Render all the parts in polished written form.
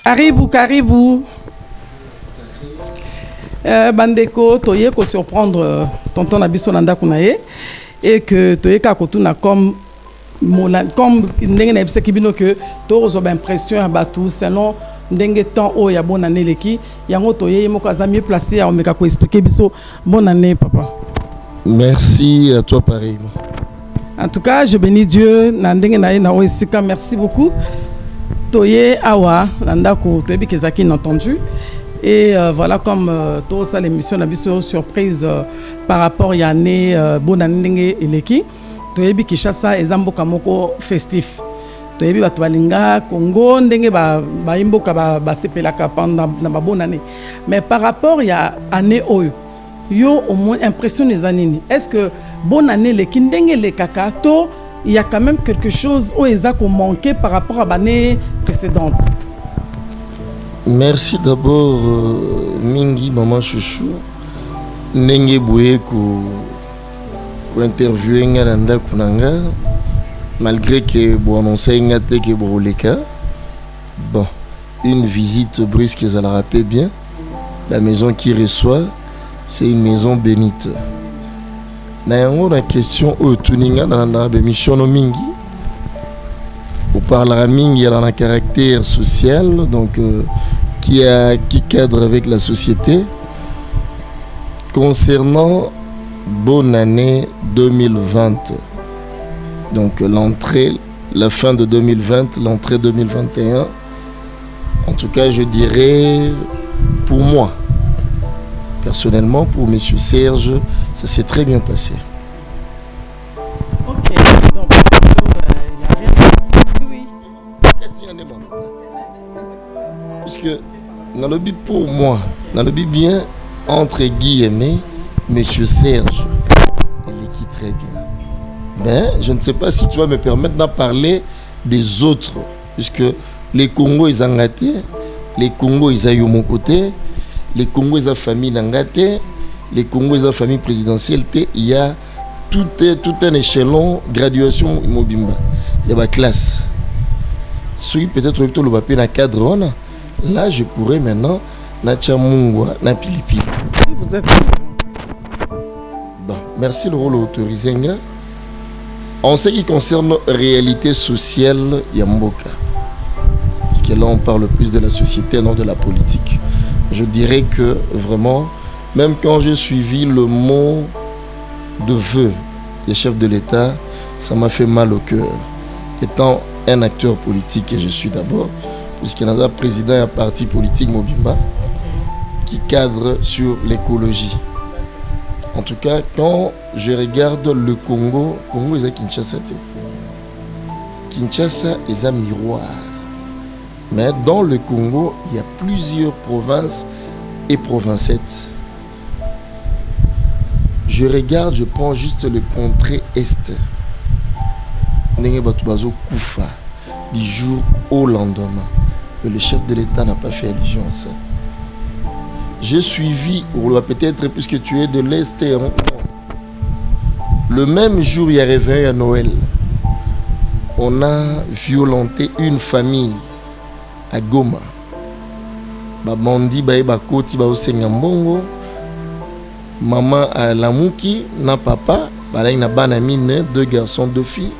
Karibu. Bandeko, toye ko surprendre tonton Nabiso Nanda Kunaye et que toye ka kotuna comme ndenge na ebise kibino que to zo ba impression à batou selon ndenge temps o ya bonne année leki yango toye moko za mieux placé à omeka ko expliquer biso bonne année papa. Merci à toi pareillement. En tout cas, je bénis Dieu na ndenge na na oesika, merci beaucoup. Toye awa landako toyebi kezaki entendu. Et voilà comme tout ça l'émission n'a vu surprise par rapport à l'année bonne année eleki toyebi Kinshasa ezamboka moko festif toyebi batu balinga Congo ndenge ba imboka ba sepelaka pendant na bonne année mais par rapport à année oyo yo au moins impression les années est-ce que bonne année eleki ndenge le kakato il y a quand même quelque chose où ils ont manqué par rapport à l'année précédente. Merci d'abord Mingi maman chouchou ndenge boye ko interviewer nganda kunanga malgré que bon annoncer ngate que boleka bon une visite brusque ça la rappelle bien la maison qui reçoit c'est une maison bénite na yango la question au tuninga na mission no mingi on parlera mingi dans un caractère social donc qui cadre avec la société concernant bonne année 2020 donc l'entrée la fin de 2020 l'entrée 2021 en tout cas je dirais pour moi personnellement pour monsieur Serge ça s'est très bien passé. Ok donc puisque dans le but pour moi, dans le but bien, entre guillemets, monsieur Serge, il est très bien. Mais je ne sais pas si tu vas me permettre d'en parler des autres, puisque les Congos, ils ont gâté, les Congos, ils ont eu mon côté, les Congos, ils ont famille gâté, les Congos, ils ont famille présidentielle, il y a tout un échelon, graduation, Mobimba, il y a ma classe. Celui peut-être que le papier dans cadre, là, je pourrais maintenant Nacha Mungwa, na Pilipi. Vous êtes. Bon, merci le rôle autorisé. En ce qui concerne la réalité sociale Yamboka, parce que là on parle plus de la société, non de la politique. Je dirais que vraiment, même quand j'ai suivi le mot de vœu des chefs de l'État, ça m'a fait mal au cœur. Étant un acteur politique, et je suis d'abord, puisqu'il y a un président et un parti politique Mobimba qui cadre sur l'écologie. En tout cas, quand je regarde le Congo est à Kinshasa. Kinshasa est un miroir. Mais dans le Congo, il y a plusieurs provinces et provincettes. Je regarde, je prends juste le contrée est. Koufa, du jour au lendemain. Et le chef de l'État n'a pas fait allusion à ça. J'ai suivi, peut-être puisque tu es de l'Est, le même jour, il y a réveillé à Noël. On a violenté une famille à Goma. Bandi bakoti Sengambongo. Maman à Lamouki, na papa, na banamine, 2 garçons, 2 filles.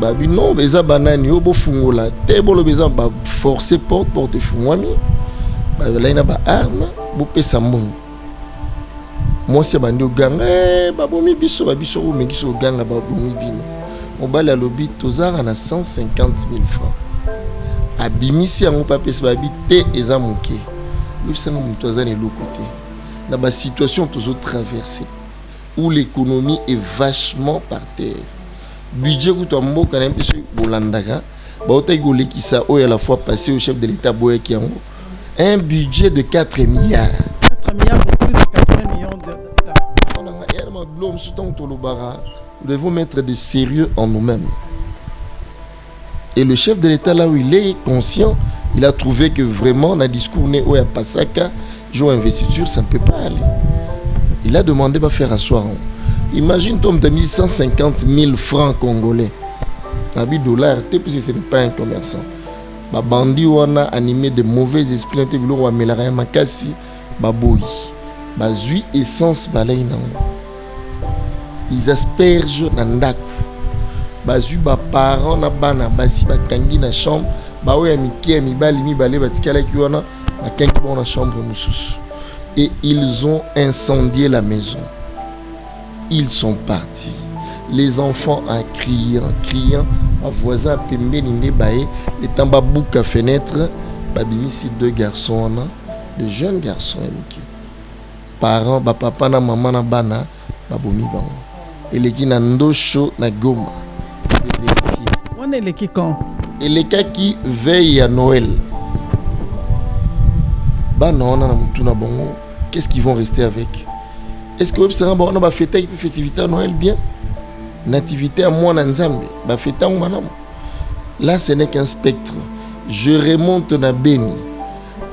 Babi non, beza banani obo fungola, te bolo beza ba forcer porte fungwami. Babi là na ba arme, bo pesa mon. Moi c'est bandi oganga, babomi biso babiso o mekiso oganga babomi bino. Mobali alobi tozara na 150 000 francs. Abimisi yango pa pesa babi te eza moke. Lobisa ngo muto azane lokote. Na ba situation tozo traverser où l'économie est vachement par terre. Budget que tu as mot quand même plus bolandaka baota igolekisa o à la fois passé au chef de l'État boyaki yango un budget de 4 milliards. 4 milliards pour plus de 80 millions de nous devons mettre de sérieux en nous-mêmes. Et le chef de l'État là où il est conscient, il a trouvé que vraiment dans le discours né au Pasaka, jouer investiture, ça ne peut pas aller. Il a demandé de faire asseoir. Imagine toi, tu as mis 150 000 francs congolais. $, puisque ce n'est pas un commerçant. ba bandi wana animé de mauvais esprits te bilo wa melara makasi ba boyi ba zui essence balai nango ils aspergent na ndaku ba zui ba parents na bana basi ba kangi na chambre ba oya miki mibali mibale batikala ki wana ba kangi bon na chambre mususu et ils ont incendié la maison. Ils sont partis. Les enfants en criant, ma voisin pembe ninde bae, les tamba bouka fenêtre, babimisi 2 garçons, de jeunes garçons amiki. Parents, ba papa na maman na bana, babomi bango. Et les qui na ndosho na Goma. On est les qui quand? Et les cas qui veillent à Noël. Bana on a na mutuna bongo. Qu'est-ce qu'ils vont rester avec? Est-ce que on va fêter une festivité à Noël bien? Nativité à moi Nzambe, ba fêter en manam. Là ce n'est qu'un spectre. Je remonte na Beni.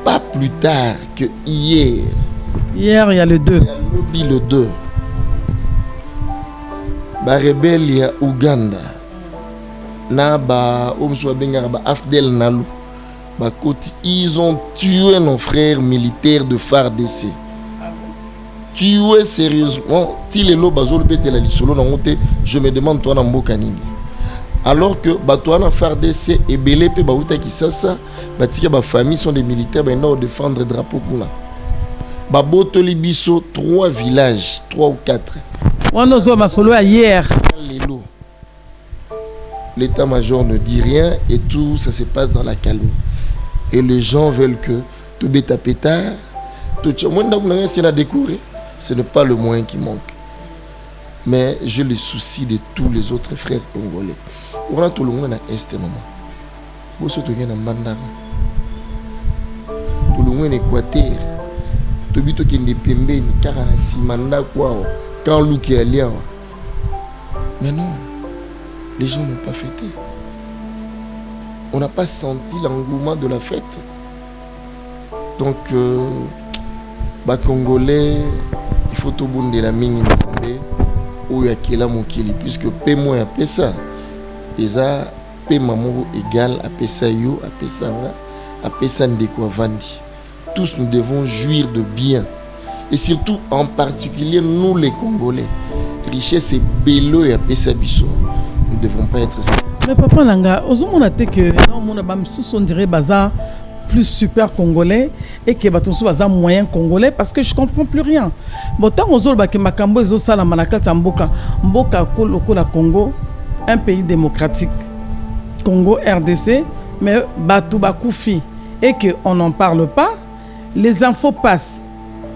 Pas plus tard que hier. Hier il y a le 2. Il y a le 2. Ba rebelle ya Uganda. Na ba omswa benga ba Afdel Nalu. Ba koti ils ont tué nos frères militaires de FARDC. Tué sérieusement, je me demande toi Namboka nini. Alors que Batouana FARDC et Belepe Baouta Kisasa, Batika ba famille sont des militaires ba nord défendre drapeau kuna. Baboto Libiso 3 villages, 3 ou 4. Wanozo masolo hier. L'état-major ne dit rien et tout ça se passe dans la calme. Et les gens veulent que tout bêta pétard, tout ce qu'il a décoré. Ce n'est pas le moyen qui manque. Mais j'ai le souci de tous les autres frères congolais. On a tout le monde à Est, maman. Vous êtes en Bandara. Tout le monde en Équateur. Tout le monde en Pembe, Karanasi, Manda, quoi. Quand Luki est allé. Mais non, les gens n'ont pas fêté. On n'a pas senti l'engouement de la fête. Donc, Congolais, il faut tout bon de la mine ou ya kila mokili puisque pemo ya pesa eza pema moko égal à pesa yo à pesa nga à pesa ndeko avandi. Tous nous devons jouir de bien et surtout en particulier nous les Congolais. Richesse et bello ya pesa biso. Nous ne devons pas être ça. Mais papa Langa, osons a que non mon abam sous on dirait bazar plus super congolais et que batonso baza moyen congolais parce que je comprends plus rien. Bon tant aux autres que makambo ezo sala manakata mboka ko la Congo, un pays démocratique. Congo RDC mais batou bakoufi et que on n'en parle pas, les infos passent.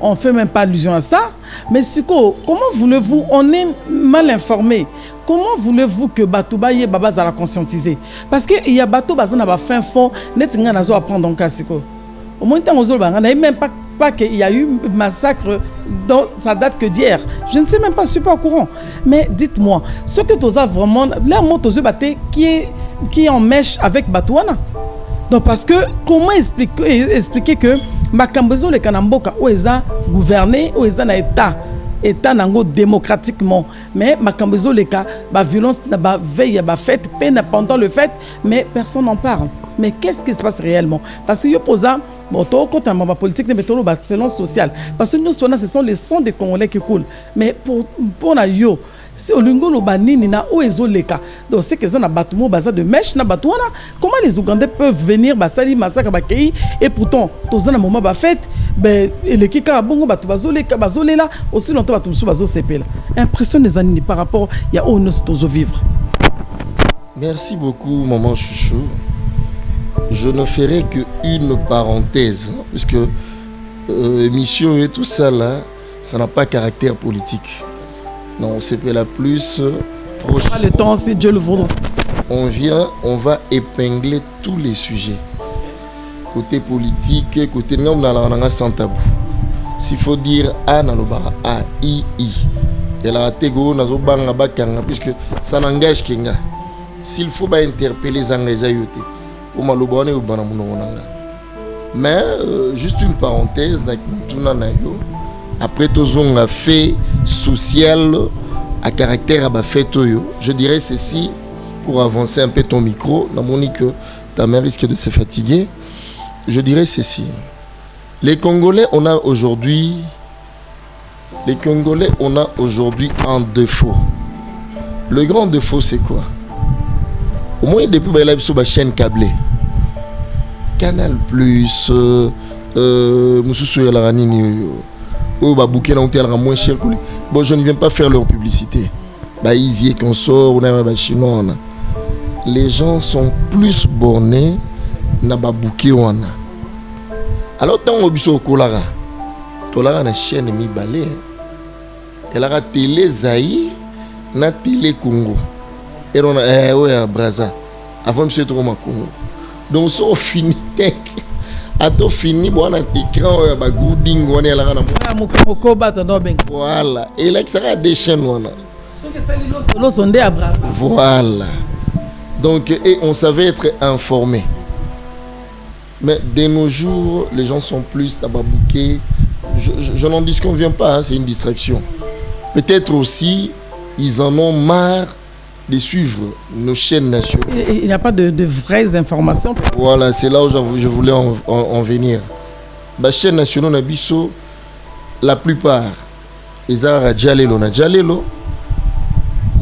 On fait même pas allusion à ça. Mais Siko, comment voulez-vous, on est mal informé. Comment voulez-vous que Batouba y Baba Zara conscientiser? Parce que il y a Batouba Zana ba fin fond, net nga nazo apprendre donc Siko. Au moins tant aux autres, on n'a même pas qu'il y a eu massacre dans ça date que d'hier. Je ne sais même pas, je suis pas au courant. Mais dites-moi, ce que tu as vraiment là moi tu qui est en mèche avec Batouana. Donc parce que comment expliquer que Makambezo le Kanamboka où est gouverné où est na état nango démocratiquement mais Makambezo le ka ba violence na ba veille ba fête peine pendant le fête mais personne n'en parle. Mais qu'est-ce qui se passe réellement? Parce que yo posa bon to côté ma politique mais to ba silence social parce que nous ce sont les sons des Congolais qui coulent mais pour na yo si olingo lo banini na oezo leka donc c'est que ça na batumo baza de mèche na batouana comment les Ougandais peuvent venir basali massacre bakei et pourtant tozana moment ba fête ben les kika bongo batu bazoleka bazolela aussi longtemps batumsu bazo sepela impression des années par rapport il y a ono tozo vivre. Merci beaucoup maman chouchou. Je ne ferai que une parenthèse puisque émission et tout ça là ça n'a pas caractère politique. Non, c'est la plus proche. Le temps, si Dieu le voudra. On va épingler tous les sujets. Côté politique, côté nom, on a sans tabou. S'il faut dire A, nalobara A, I. Et la tego, nazo banga bakanga, puisque ça n'engage qu'enga. S'il faut pas interpeller les Anglais, pour malobane ou banamunonanga. Mais juste une parenthèse, après tous on a fait social à caractère à fait je dirais ceci pour avancer un peu ton micro. Dans mon que ta mère risque de se fatiguer. Je dirais ceci. Les Congolais, on a aujourd'hui un défaut. Le grand défaut, c'est quoi? Au moins, depuis qu'il y a sur la chaîne câblée, Canal Plus, moins cher. Bon, je ne viens pas faire leur publicité. Easy et consort, on a chinois. Les gens sont plus bornés na babouké wana. Alors tant on biso kolara, tolara na chaîne mi balé. Elle a télé Zaïre na télé Congo. Et on a ouais Braza. Avant monsieur trop ma Congo. Donc ça fini tek. Ato fini bon écran ba gouding on est là na moko bato no ben. Voilà. Et là ça a des chaînes wana. Voilà. Donc, et on savait être informé. Mais de nos jours, les gens sont plus tababouqués. Je n'en dis qu'on vient pas, hein, c'est une distraction. Peut-être aussi, ils en ont marre de suivre nos chaînes nationales. Il n'y a pas de vraies informations. Voilà, c'est là où je voulais en venir. La chaîne nationale Nabiso, la plupart, ils ont Djalelo.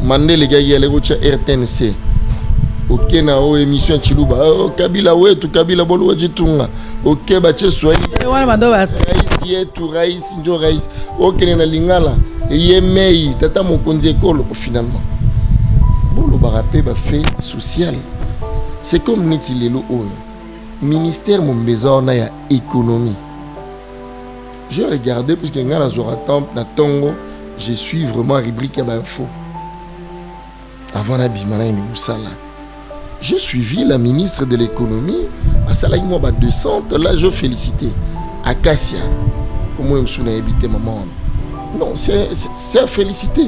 Mandé les gars, il y a les RTNC. Ok, na o émission Chiluba. Kabila ouais, tu Kabila bolo jitunga. Ok, bache Swahili. Raïs tu Raïs njo Raïs. Ok, na lingala. Yemei tata mokonzi ekolo finalement. Bolo barapé ba fait social. C'est comme nitilelo on. Ministère mon besoin na ya économie. J'ai regardé puisque ngala zora temp na Tongo, je suis vraiment rubrique à info. Avant la bimana et Moussala. J'ai suivi la ministre de l'économie à Salaï Moba 200. Là, je félicité. Acacia. Comment je me suis habité maman? Non, c'est à féliciter.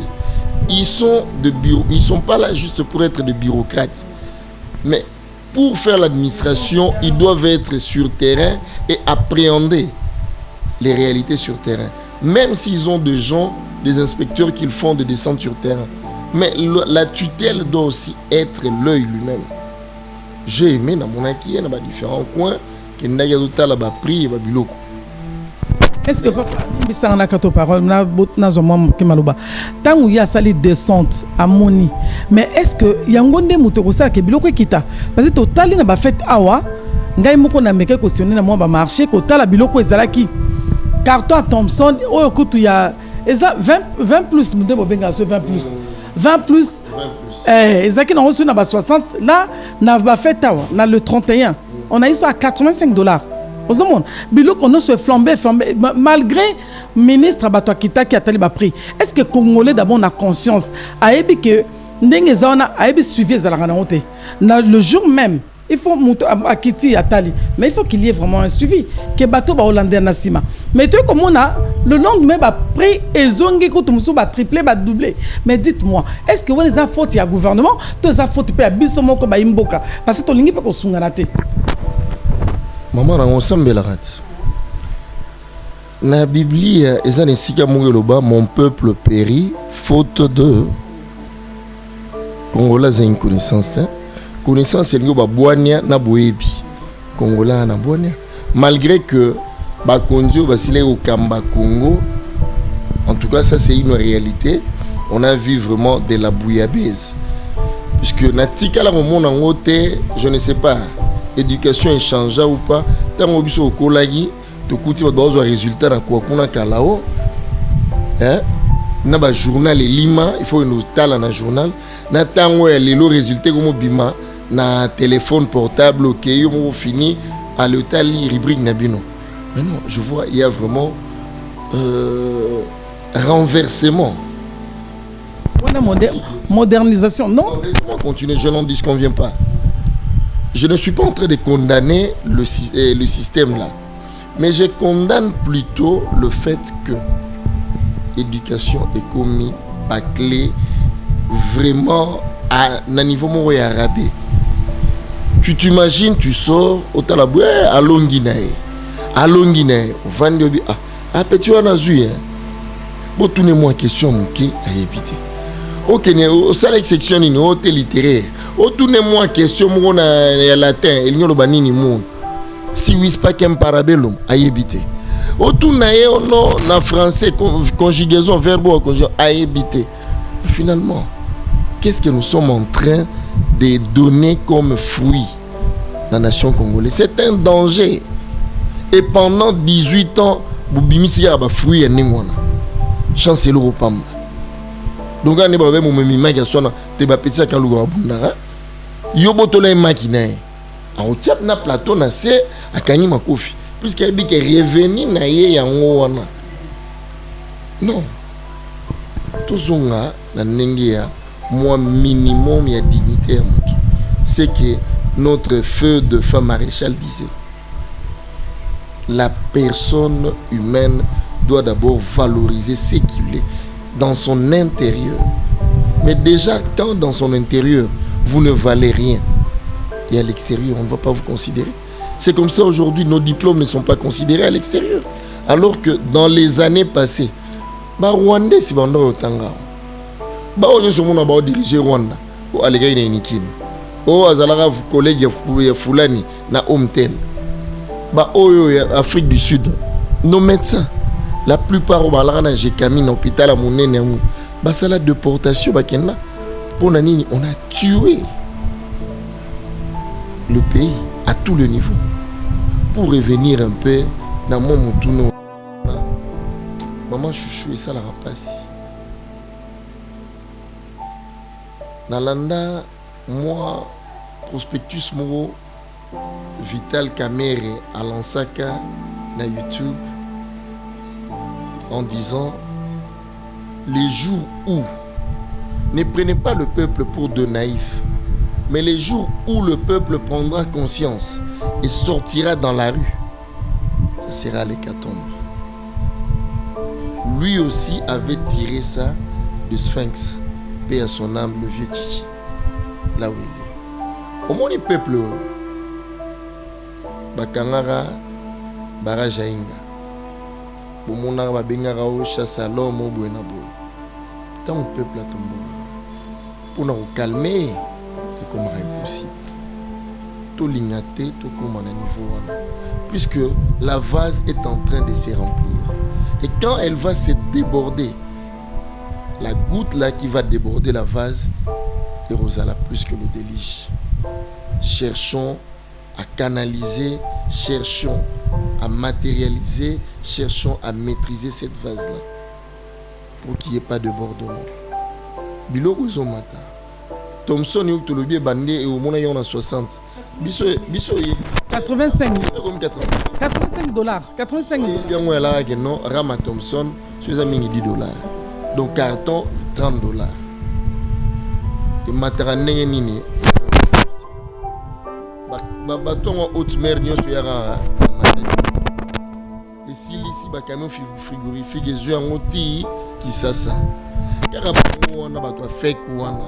Ils sont de bureau. Ils sont pas là juste pour être des bureaucrates. Mais pour faire l'administration, ils doivent être sur terrain et appréhender les réalités sur terrain. Même s'ils ont des gens, des inspecteurs qu'ils font de descendre sur terrain. Mais la tutelle doit aussi être l'œil lui-même. J'ai aimé dans mon acquis, dans différents coins, qu'il n'y a pas de prix et de biloko. Est-ce que papa, on a 4 paroles, tant où il y a sali descente à Moni, mais est-ce que il y a un gonde mutoko que biloko kita parce que total na ba fait awa, ngai moko na meke questionner na moi ba marché ko tala biloko ezalaki carton Thompson o kutu ya eza 20 plus nous devons benga 20 plus. 20 plus. Ezaki na reçu na ba 60 là na ba fait awa na le 31. On a eu ça à $85. Aux hommes, biloko on se flambé malgré ministre Abato Kita qui a tali ba prix. Est-ce que Congolais d'abord on a conscience ayebi que ndenge zaona ayebi suivi ezalaka na honte. Le jour même il faut monter à Kiti à Tali, mais il faut qu'il y ait vraiment un suivi. Que bateau ba hollandais na sima. Mais tu comme on a le lendemain ba prix ezongi ko tumusu ba triplé ba doublé. Mais dites-moi, est-ce que on les a faute ya gouvernement, tous a faute pe biso moko ba imboka parce que to lingi pe ko sungana te. Maman na ensemble la rate. Na Bibli ezane sika mungeloba mon peuple périt faute de Congolais a une connaissance. Connaissance c'est ngo ba boania na boebi. Congolais na boania. Malgré que ba kondio basile au Kamba Congo. En tout cas ça c'est une réalité. On a vu vraiment de la bouillabaisse. Puisque na tika la moment en côté, je ne sais pas. Éducation échangea ou pas tant au biso kolagi to kuti ba dozo résultat na kwa kuna kalao na ba journal lima il faut une tala na journal na tango ya lelo résultat comme bima na téléphone portable OK yo mo fini à l'hôtel rubrique nabino. Mais non, je vois il y a vraiment renversement. Modernisation non. Laissez-moi continuer, je n'en dis qu'on vient pas. Je ne suis pas en train de condamner le système là, mais je condamne plutôt le fait que l'éducation est commis par clé vraiment à un niveau moins arabe. Tu t'imagines, tu sors au Talaboué à Longinae, Vandobi, petit on a vu, bon tournez-moi question mon qui a évité. Ok, au salaire section une haute littéraire. Retournez-moi question mon latin, il n'y a pas ni mot. Si oui pas qu'un parabellum à éviter. Retournez en français conjugaison verbe à éviter. Finalement, qu'est-ce que nous sommes en train de donner comme fruit dans la nation congolaise? C'est un danger. Et pendant 18 ans, Boubimisi a fruit et n'imwana. Chance le repam. Donc on est pas même mon mima qui soit te ba petit quand le abundara. Yo botola makina. A otap na plateau na se akani makofi. Puisque il est revenu na ye yango wana. Non. Tozonga na nengia moi minimum ya dignité à mutu. C'est que notre feu de femme maréchal disait. La personne humaine doit d'abord valoriser ce qu'il est dans son intérieur. Mais déjà, quand dans son intérieur, vous ne valez rien, et à l'extérieur, on ne va pas vous considérer. C'est comme ça aujourd'hui, nos diplômes ne sont pas considérés à l'extérieur. Alors que dans les années passées, Rwanda, c'est Banda Otanga. On a dirigé Rwanda. On a dirigé Nikin. On a dirigé collègue Fulani na Omtel. Afrique du Sud, nos médecins, la plupart j'ai caminé à l'hôpital à mon aîné, c'est la déportation pour on a tué le pays à tous les niveaux pour revenir un peu dans mon mouton. Maman chouchou et ça la rapace. Nalanda, moi, prospectus Moro. Vital Kamere à Lansaka na YouTube en disant les jours où ne prenez pas le peuple pour de naïfs, mais les jours où le peuple prendra conscience et sortira dans la rue, ça sera l'hécatombe. Lui aussi avait tiré ça de Sphinx, paix à son âme, le vieux Chichi, là où il est. Au moins les peuples bakangara baraja inga bomona ba bengara o chasse à l'homme au buena boy tant le peuple a tombé pour nous calmer et comme impossible tout l'ignaté tout comme à niveau puisque la vase est en train de se remplir et quand elle va se déborder la goutte là qui va déborder la vase érosera plus que le déluge. Cherchons à canaliser, cherchons à matérialiser, cherchons à maîtriser cette vase-là pour qu'il n'y ait pas de débordement. Biloko Zomata. Thomson et Octolobie bandé et au monde il y a 60. Biso 85. 85 dollars. 85 dollars. Bien moi là que non, Rama Thomson, c'est à 10 dollars. Donc carton 30 dollars. Et matériel nini. Baton en haute mer nyoso yara et si ici ba camion frigorifique et en oti qui ça car on a bato fait wana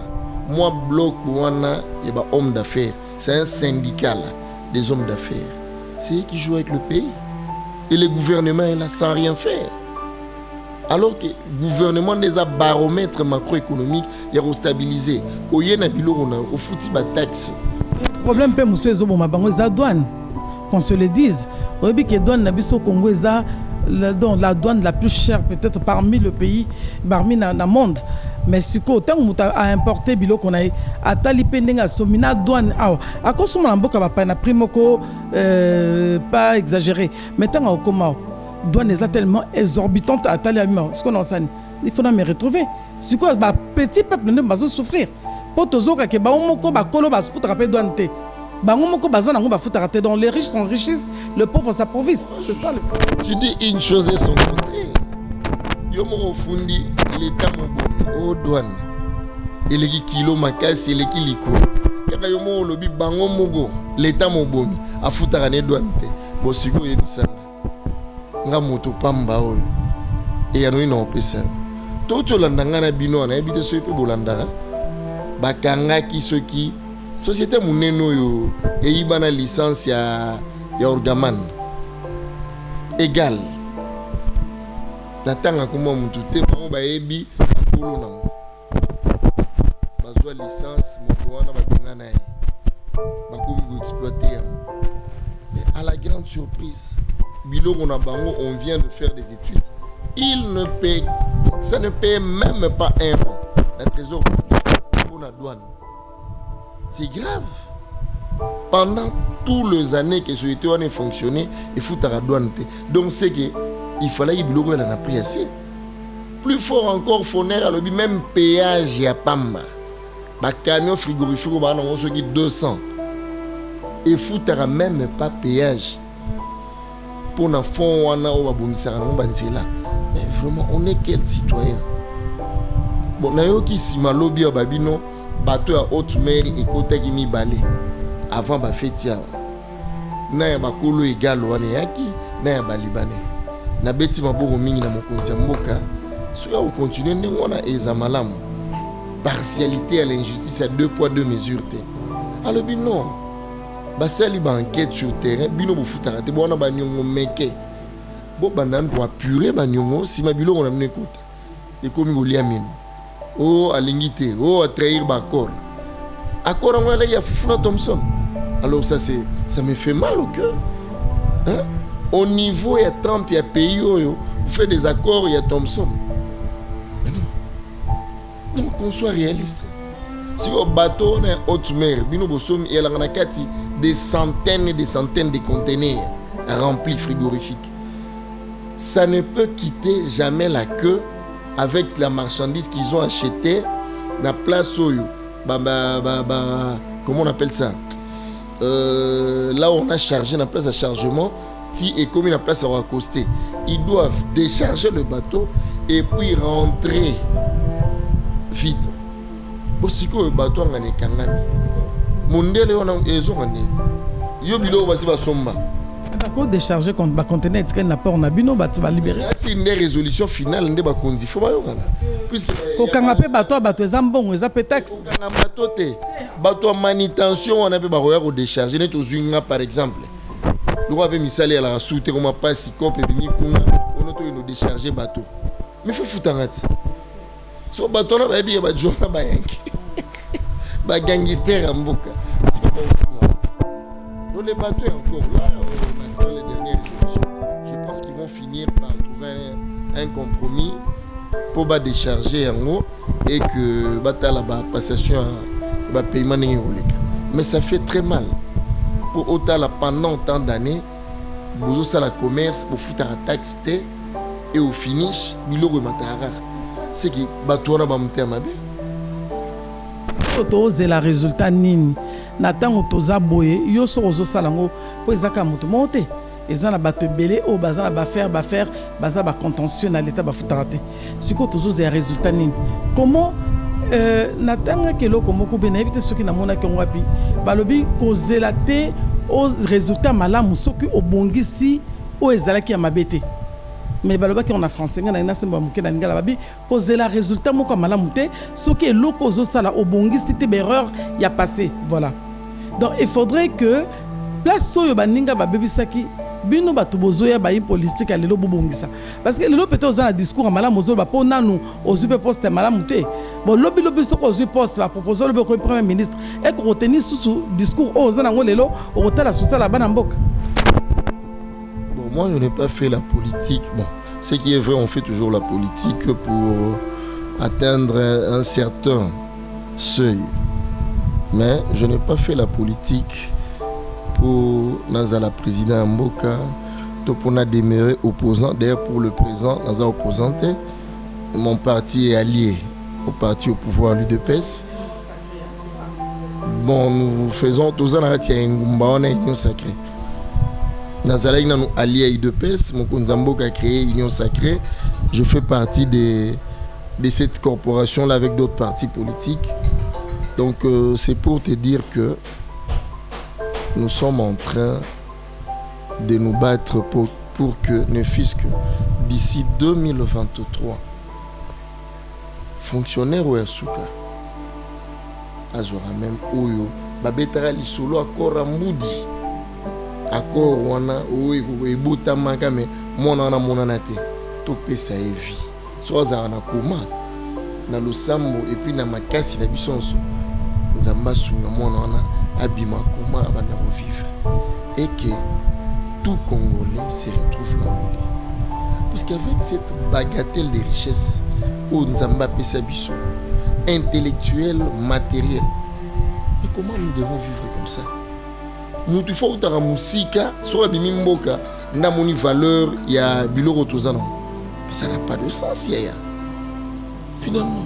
moi bloc wana et ba homme d'affaires c'est un syndicat là, des hommes d'affaires c'est eux qui jouent avec le pays et le gouvernement est là sans rien faire alors que le gouvernement des baromètres macroéconomiques est restabilisé au yena bilo on a au fouti ba taxe. Problème pe monsieur ezoboma bango za douane qu'on se le dise oyebi que douane na biso Congo eza la douane la plus chère peut-être parmi le pays parmi na monde mais siko tant muta a importé bilo qu'on a atali pendenga somina douane awa akosoma na mboka ba na primoko pas exagéré mais tant au comment douane eza tellement exorbitante atali amima ce qu'on enseigne il faut me retrouver siko ba petit peuple ne va souffrir. Po tozoka ke ba moko ba kolo ba futa rapé douane. Ba moko bazana ngo ba futa raté dans les riches s'enrichissent, le pauvre s'appauvrisse. C'est ça le problème. Tu dis une chose et son contraire. Yo mo fundi l'état mo au douane. Il est kilo makasi il est kiliko. Kaka yo mo lobi bango mogo l'état mo bomi a futa rané douane te. Bo siko yebisanga. Nga moto pamba oyo. Et ya no ino pesa. Toto landanga na bino na ebite so pe bolandara. Bakanga qui ceux qui société muneno yo et ibana licence ya orgaman égal natanga kuma mutu te bango ba ebi akolo na azwa licence moto wana babenga na ye bakomi koexploiter yango. Mais à la grande surprise biloko na bango on vient de faire des études, ça ne paye même pas un rond la trésor pour la douane. C'est grave. Pendant toutes les années que ce était a fonctionné, il faut la douane. Donc c'est que il fallait que biloko en a pris assez. Plus fort encore, Foner a le même péage à Pamba. Ba camion frigorifique ba na on 200. Et foutera même pas péage. Pour na fond wana o babomisa na banzela. Mais vraiment on est quel citoyen? Bon na yo ki sima lobby babino bateau à haute mer et côté qui mi balé avant ba fetia. Na ya bakolo égal wana yaki na ya balibane. Na beti maboko mingi na mokonzi ya mboka. Si on continue ndengona ezamalamu. Partialité à l'injustice à 2 poids 2 mesures. Alors non. Basali ba enquête sur terrain bino bo futara te bona ba nyongo meke. Bo banan ko apurer ba nyongo si mabilo on amene kota. Et comme ngolia mine. Oh alingité, oh à trahir ba accord. Accord en là il y a Fufuna Thompson. Alors ça me fait mal au cœur. Hein? Au niveau il y a Trump, il y a pays vous faites des accords, il y a Thompson. Mais non. Non, qu'on soit réaliste. Si au bateau on est haute mer, bino bosom et la nakati des centaines et des centaines de conteneurs remplis frigorifiques. Ça ne peut quitter jamais la queue avec la marchandise qu'ils ont achetée na place Oyo. Comment on appelle ça? Là où on a chargé la place de chargement, et comme la place à accoster, ils doivent décharger le bateau et puis rentrer vite. Aussi que le bateau en est kangami. Mondele on a ezon ane. Yo bilo basi ba somba. D'accord, décharger contre ba conteneur et na port na bino ba libérer. C'est une résolution finale ndé ba konzi faut ba yo kana. Puisque ko kanga pe bateau ezambongo eza pe taxe. Kanga bateau te. Bateau manutention on a pe ba roya ko décharger net ozinga par exemple. Le roi avait mis ça à la soute comme pas si cop et bimi kuna on auto nous décharger bateau. Mais faut foutangati. So bateau na ba bi ba jona ba yanki. Ba gangster en mboka. Donc les bateaux encore là, on attend les dernières résolutions. Je pense qu'ils vont finir par trouver un compromis pour décharger en haut et que la passation va paiement n'est pas. Mais ça fait très mal. Pour autant pendant tant d'années, vous avez la commerce pour foutre la taxe et au finish, bilo rematara. C'est que bateau na ba monter à ma vie. C'est la résultat nini natango toza boye yo so ozo salango po ezaka moto monte ezana bato belé o bazana ba faire baza ba contentieux na l'état ba futarate siko tozo za résultat nini comment natanga kelo komoko bena ebite soki na mona ke ngwapi balobi kozela te o résultat malamu soki obongisi o ezalaki ya mabete. Mais baloba ki on a français ngana ina semba mukena ngala babi cause la résultat moko malamu te soki eloko zo sala obongisi te erreur ya passé voilà. Donc il faudrait que place soyo baninga babebisaki bino batu bozoya ba politique à lelo bobongisa parce que lelo peut-être dans le discours malamu zo ba pona nous ozupe poste malamu te bon lobi soko ozu poste ba proposer le premier ministre et ko retenir sous discours ozana ngo lelo otala susala bana mboka. Moi, je n'ai pas fait la politique. Bon, ce qui est vrai, on fait toujours la politique pour atteindre un certain seuil. Mais je n'ai pas fait la politique pour Nazala président Mboka, pour demeurer opposant. D'ailleurs, pour le présent, Nazala opposanté, mon parti est allié au parti au pouvoir, l'UDPS. Bon, nous faisons tous un arrêt, il y a un Ngumba, on a une union sacrée. Nazala est allié à l'UDPS, mon Konzambo a créé Union Sacrée. Je fais partie de cette corporation-là avec d'autres partis politiques. Donc c'est pour te dire que nous sommes en train de nous battre pour que, ne fût-ce que d'ici 2023, fonctionnaire ou Yasuka, Azora même Oyo, Babetara Lisolo Akora Moudi. Accord wana oyo ebutama kame mona na mona na te to pesa evi so za na koma na losambo et puis na makasi na bisonso nzamba sunga mwana wana abima comment abana vivre et que tout Congolais se retrouve là. Parce qu'avec cette bagatelle de richesse où nzamba pesa biso intellectuel, matériel, mais comment nous devons vivre comme ça? Nous devons faire de la musique sur la mimboka na moni valeur ya biloko tozana. Ça n'a pas de sens yaya. Finalement.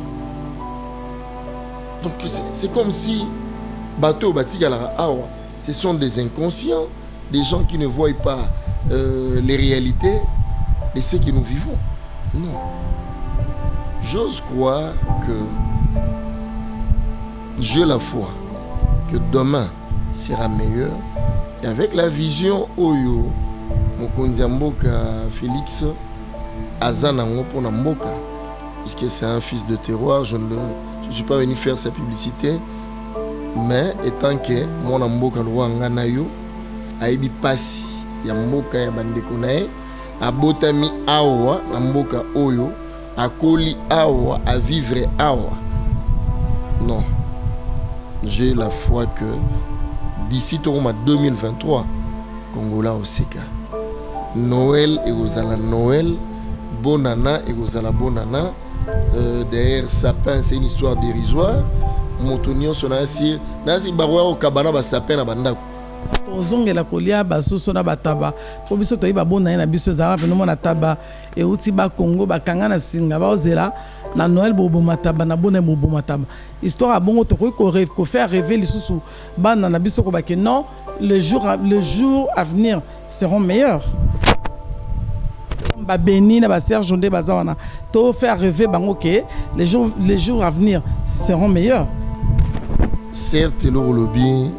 Donc c'est comme si bateau batigalara awa, ce sont des inconscients, des gens qui ne voient pas les réalités de ce que nous vivons. Non. J'ose croire que j'ai la foi que demain sera meilleur et avec la vision Oyo Mokonzi Mboka Félix Azanango pour Mboka, puisque c'est un fils de terroir, je ne suis pas venu faire sa publicité, mais étant que mon Mboka Luanga Nayo aibi pasi ya Mboka ya bandeko nae abotami awa na Mboka Oyo akoli awa à vivre awa. Non, j'ai la foi que d'ici Toroma 2023 Congola Oseka Noël et Ozala Noël, Bonana et Ozala Bonana. Derrière sapin, c'est une histoire dérisoire. Motonio sonasi, nasi barwa au kabana ba sapin na bandako. Tozonge la kolia basoso na bataba. Po biso to iba bona na biso za pe no mona taba e uti ba Congo ba kanga na singa ba ozela na Noël bobo mataba na bona bobo mataba. Histoire a bongo to ko faire rêver les sous bana na biso ko ba que non, le jour à venir seront meilleurs. Ba béni na ba Serge Ndé bazawana to faire rêver bango que les jours à venir seront meilleurs. Certes le lobby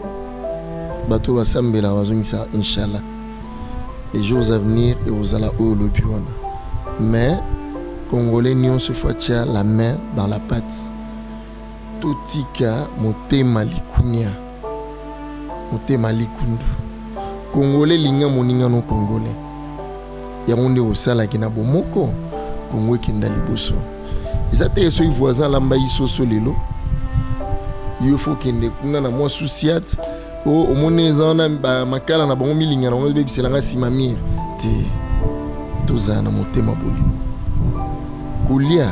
bato va sambela wazongisa inchallah les jours à venir et aux ala au lobby wana, mais Congolais n'y se fois la main dans la pâte. Totika motema likunia motema likundu Congolais linga moninga no Congolais ya monde osala kina bomoko Congo kenda liboso ezate so voisin lamba isoso lelo il faut kende kuna na moi souciat o moneza na makala na bango milinga na ngo bebiselanga simamir te toza na motema bolimo kulia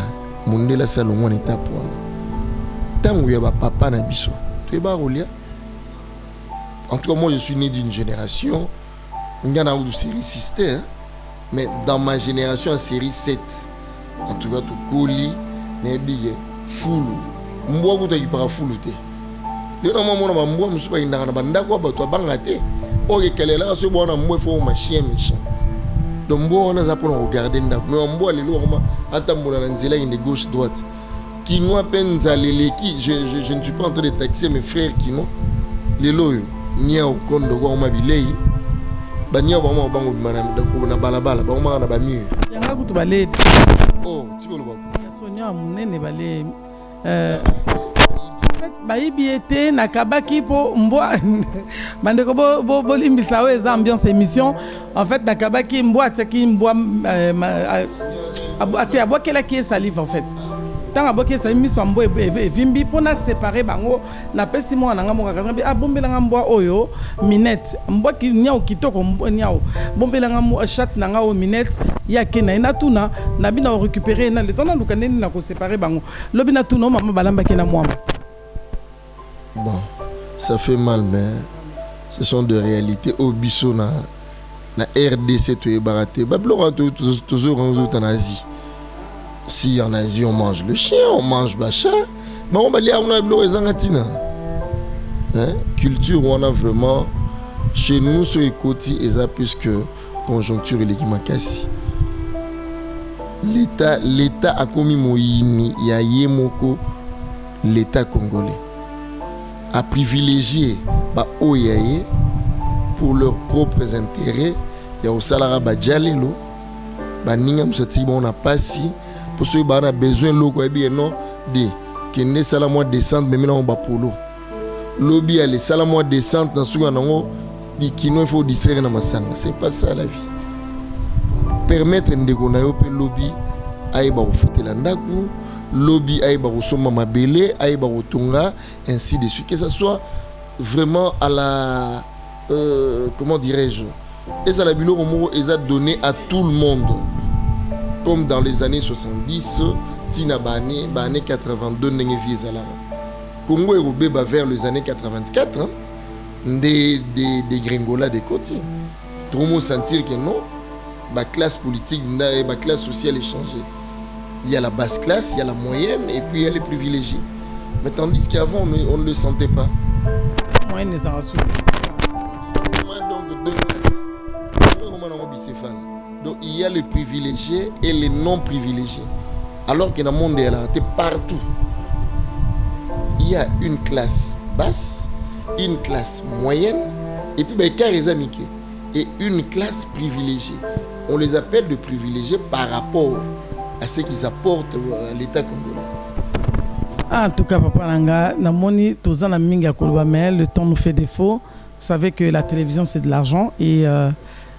mondela salongo na tapo tango ya ba papa na biso to ba rolia. En tout cas moi je suis né d'une génération ngana ou série sister, mais dans ma génération en série 7 en tout cas tout koli ne biye full mbo ko ta ki full te le na mama na mbo musuba indanga na bandako ba to banga te o ke kelela so bona mbo fo ma chien méchant donc mbo on a pour regarder ndako mais mbo le lo ma atambola na nzela inde gauche droite kinois penza leleki je ne suis pas en train de taxer mes frères kino les loyo nia o kondo ko ma bilei bania ba mo bango mana ndako na balabala ba mo na ba mur yanga kutu balé oh tu ko lo ba ya sonia munene balé en fait bayibi été na kabaki po mbwa bandeko bo limbisa o eza ambiance émission en fait na kabaki mbwa ataki mbwa ate abokela ki salive en fait tant aboke sa miso mbo evimbi pona séparer bango na pesi mo na ngamo kakambi abombela ngambwa oyo minette mbwa ki nyao kitoko mbwa nyao bombela ngamo chat na ngao minette ya kena na tuna na bina récupérer na le temps na lukaneni na ko séparer bango lobi na tuna mama balamba kena mwamba. Bon, ça fait mal mais ce sont des réalités au biso na RDC to baraté ba blora toujours en Asie. Si en Asie on mange le chien, on mange bacha, mais on va aller à una blorezangatina. Culture où on a vraiment chez nous sur les côtés et ça puisque conjoncture et l'équipement cassé. L'État a commis moyini ya yemoko l'État congolais a privilégié ba oyaye pour leurs propres intérêts. Ya au salara ba jalelo ba ninga msati bon na pasi pour ceux qui ont besoin de l'eau, non, de qui ne sala moi descente mais on va polo. Lobby aller sala moi descente dans ce qu'on dit qu'il il faut discerner dans ma sang. C'est pas ça la vie. Permettre de qu'on aille au lobby, aille ba foutre la ndaku, lobby aïba rosoma mabele aïba rotonga ainsi de suite, que ça soit vraiment à la comment dirais-je, et ça la bilo moro est donné à tout le monde, comme dans les années 70 tina bané 82 n'engé viezala Congo est robé vers les années 84 hein, des gringolas des côtés. Tout le monde sentir que non, la classe politique, la classe sociale est changée. Il y a la basse classe, il y a la moyenne et puis il y a les privilégiés. Mais tandis qu'avant, on ne le sentait pas. Moyenne les arasous. Donc deux classes. Donc il y a les privilégiés et les non privilégiés. Alors que dans le monde est là, partout. Il y a une classe basse, une classe moyenne et puis et une classe privilégiée. On les appelle de privilégiés par rapport à ce qu'ils apportent à l'État congolais. En tout cas, Papa Nanga, mais le temps nous fait défaut. Vous savez que la télévision, c'est de l'argent. Et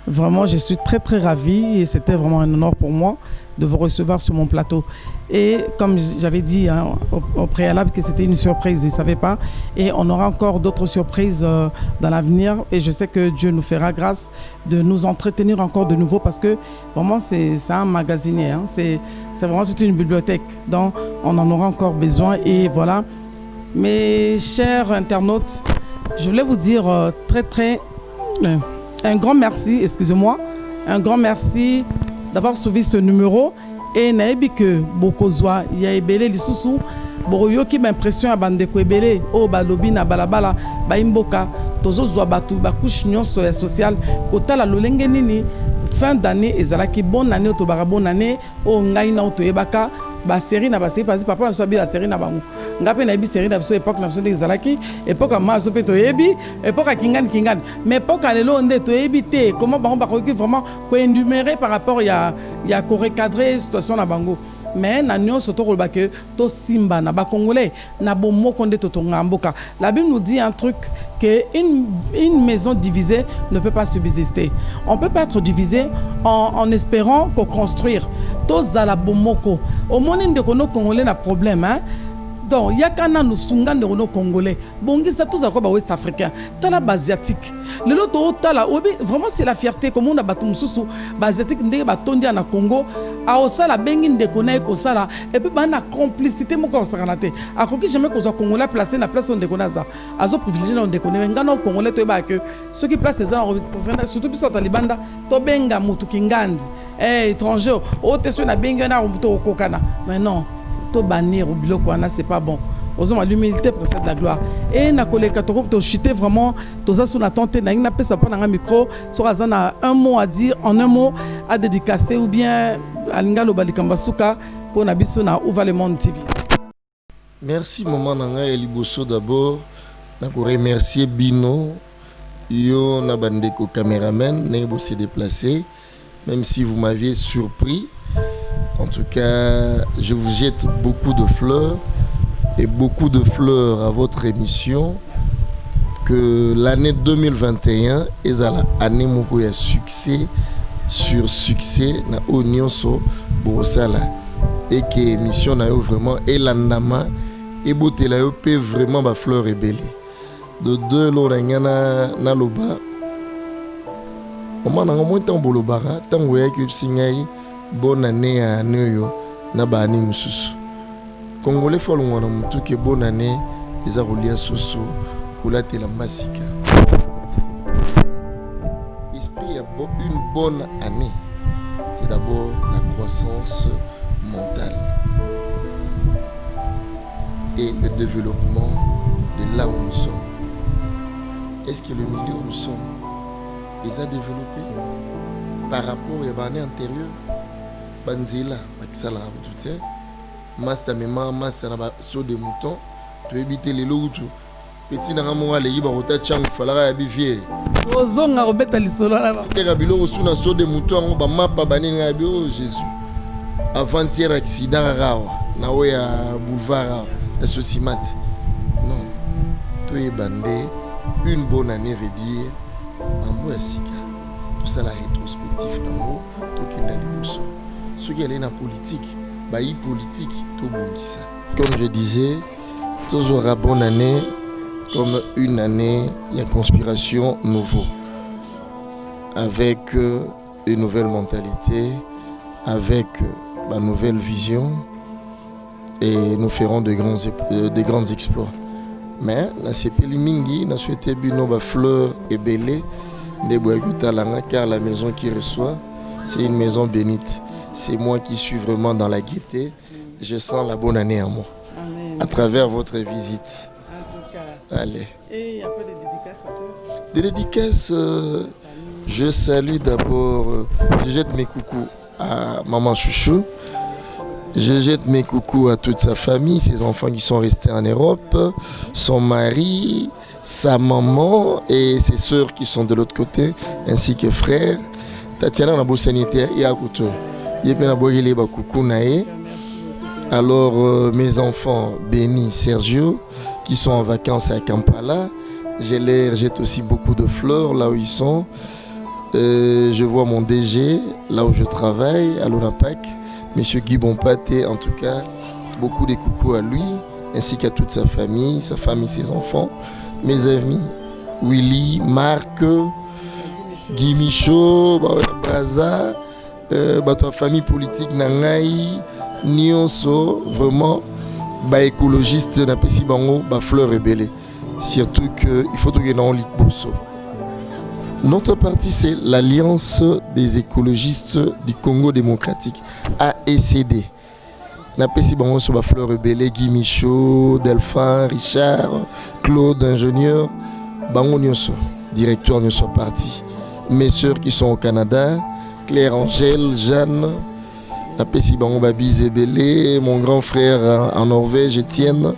vraiment, je suis très, très ravi. Et c'était vraiment un honneur pour moi de vous recevoir sur mon plateau. Et comme j'avais dit hein, au préalable que c'était une surprise, ils ne savaient pas. Et on aura encore d'autres surprises dans l'avenir. Et je sais que Dieu nous fera grâce de nous entretenir encore de nouveau parce que vraiment c'est un magasinier. Hein. C'est vraiment toute une bibliothèque. Donc on en aura encore besoin. Et voilà. Mes chers internautes, je voulais vous dire un grand merci, excusez-moi, un grand merci d'avoir suivi ce numéro. Et naebi que bokozwa ya ebele lisusu boroyoki m'impression ya bandeko ebele o balobi na balabala ba imboka tozozwa batu ba couche nyonso ya social kotala lolenge nini fin d'année ezalaki bonne année to bara bonne année o ngai na to yebaka ba série na ba série parce que papa na so bi la série na bango ngape na bi série na so époque na so ezalaki époque ma so pe to yebi époque kingani mais époque lelo nde to yebi te comment bango ba koki vraiment ko énumérer par rapport ya ko recadrer situation na bango mais na nyonso to kolba que to simba na ba congolais na bomoko nde to mboka. La Bible nous dit un truc que une maison divisée ne peut pas subsister. On peut pas être divisé en espérant qu'on construire tous à la bomoko. Au moment de kono congolais na problème hein. Donc, yakana nous sunga de nos Congolais. Bongi ça tous à quoi Ouest africain. Tala asiatique. Le loto tala obi vraiment c'est la fierté comme on a battu mususu asiatique ndé batondi na Congo. A osala bengi ndé kona ko sala et puis bana complicité mo ko sakanate. A koki jamais ko so Congolais placé na place on ndé kona ça. Azo privilégié on ndé kona ngana Congolais to ba que ceux qui placent les gens surtout puis sur Libanda to benga mutu kingandi. Étranger o testo na benga na mutu kokana. Mais non. To bannir au biloko wana c'est pas bon. Osons l'humilité précède la gloire. Et na koleka to chuter vraiment toza sous la tente na ina pesa pa na micro so azana un mot à dire en un mot à dédicacer ou bien alinga lo balikamba suka pour na biso na Où va le monde TV. Merci maman nanga Eliboso d'abord na ko remercier Bino yo na bandeko cameraman nebo s'est déplacé même si vous m'aviez surpris. En tout cas, je vous jette beaucoup de fleurs et beaucoup de fleurs à votre émission. Que l'année 2021 est la année où il y a succès sur succès na Onyonso Borosala et que l'émission n'a vraiment elandama et beauté la peut vraiment ba fleur et belle. De deux l'orangana na loba. Maman n'a moins tant bolobara tant où il y a que singai. Bonne année à Noyo na bani mususu. Congolais faut l'on a tout que bonne année les arolia soso kolate la masika. Esprit a une bonne année. C'est d'abord la croissance mentale et le développement de là où nous sommes. Est-ce que le milieu où nous sommes les a développés par rapport à l'année antérieure? Banzila, Bakisala tout master mema master na saut de mouton, tu éviter les loups petit na ngamoa les yiba rota chang falara ya bivier. Ozonga robeta lisolo la ba. Te kabilo suna saut de mouton ba mapa banini na bio Jésus. Avant-hier accident rawa na oya boulevard la Sosimat. Non. Tu es bandé une bonne année veut dire mambo ya sika. Tout ça la rétrospective nango to kinda liboso. Ceux qui allaient dans la politique, baï politique tout bongisa. Comme je disais, tous aura bonne année comme une année de conspiration nouveau, avec une nouvelle mentalité, avec ma nouvelle vision, et nous ferons de grands exploits. Mais na sepeli mingi na souhaité bino ba fleur et belé de Boyagutalanga, car la maison qui reçoit, c'est une maison bénite. C'est moi qui suis vraiment dans la gaieté. Je sens la bonne année en moi. Amen. À travers votre visite. En tout cas. Allez. Et il y a pas de dédicaces à faire? Des dédicaces, je salue d'abord, je jette mes coucous à maman Chouchou. Je jette mes coucous à toute sa famille, ses enfants qui sont restés en Europe, son mari, sa maman et ses sœurs qui sont de l'autre côté, ainsi que frères. Tatiana na bosanité et Akuto. Alors mes enfants Béni, Sergio, qui sont en vacances à Kampala, je leur jette aussi beaucoup de fleurs là où ils sont. Je vois mon DG là où je travaille, à l'ONAPAC, Monsieur Guy Bompaté, en tout cas, beaucoup de coucou à lui, ainsi qu'à toute sa famille, ses enfants, mes amis, Willy, Marc, Guy Michaud, Braza, ta famille politique Nangaï, Nyonso, vraiment, écologiste, na pesi bango, fleur rebelle. Surtout qu'il faut que nous ayons. Notre parti, c'est l'Alliance des écologistes du Congo démocratique, AECD. Na pesi bango sur fleur rebelle, Guy Michaud, Delphin, Richard, Claude, ingénieur, bango nyonso, directeur de son parti. Mes sœurs qui sont au Canada, Claire Angèle, Jeanne, la Pessi Bango Babi Zébélé, mon grand frère en Norvège, Étienne,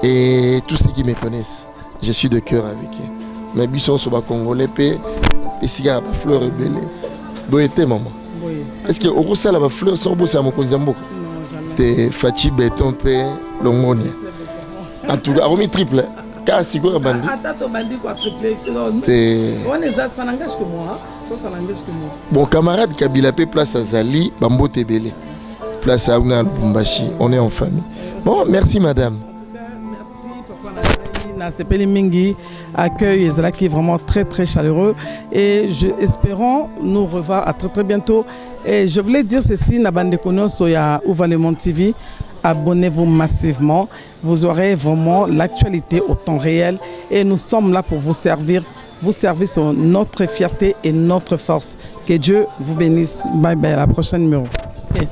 et tous ceux qui me connaissent. Je suis de cœur avec eux. Mes bisons sont pas congolais, Pessi a pas fleur rebelle. Bon été, maman. Oui. Est-ce que au Rossa la fleur sans beau c'est à mon kondiambo? Non, jamais. T'es Fachi Béton Pé Longonia. En tout cas, remis triple. Car si quoi bandi? Attends, bandi quoi triplé? C'est. On est ça n'engage que moi. Ça n'engage que moi. Bon camarade Kabila P place à Zali, Bambo Tebele. Place à Ouna Lubumbashi. On est en famille. Bon, merci madame. En tout cas, merci papa Nasepeli Mingi. Accueil qui est vraiment très très chaleureux. Et espérons nous revoir à très très bientôt. Et je voulais dire ceci, Nabande Kono Soya Ouvalemont TV. Abonnez-vous massivement. Vous aurez vraiment l'actualité au temps réel. Et nous sommes là pour vous servir. Vous servir sur notre fierté et notre force. Que Dieu vous bénisse. Bye bye, à la prochaine numéro. Et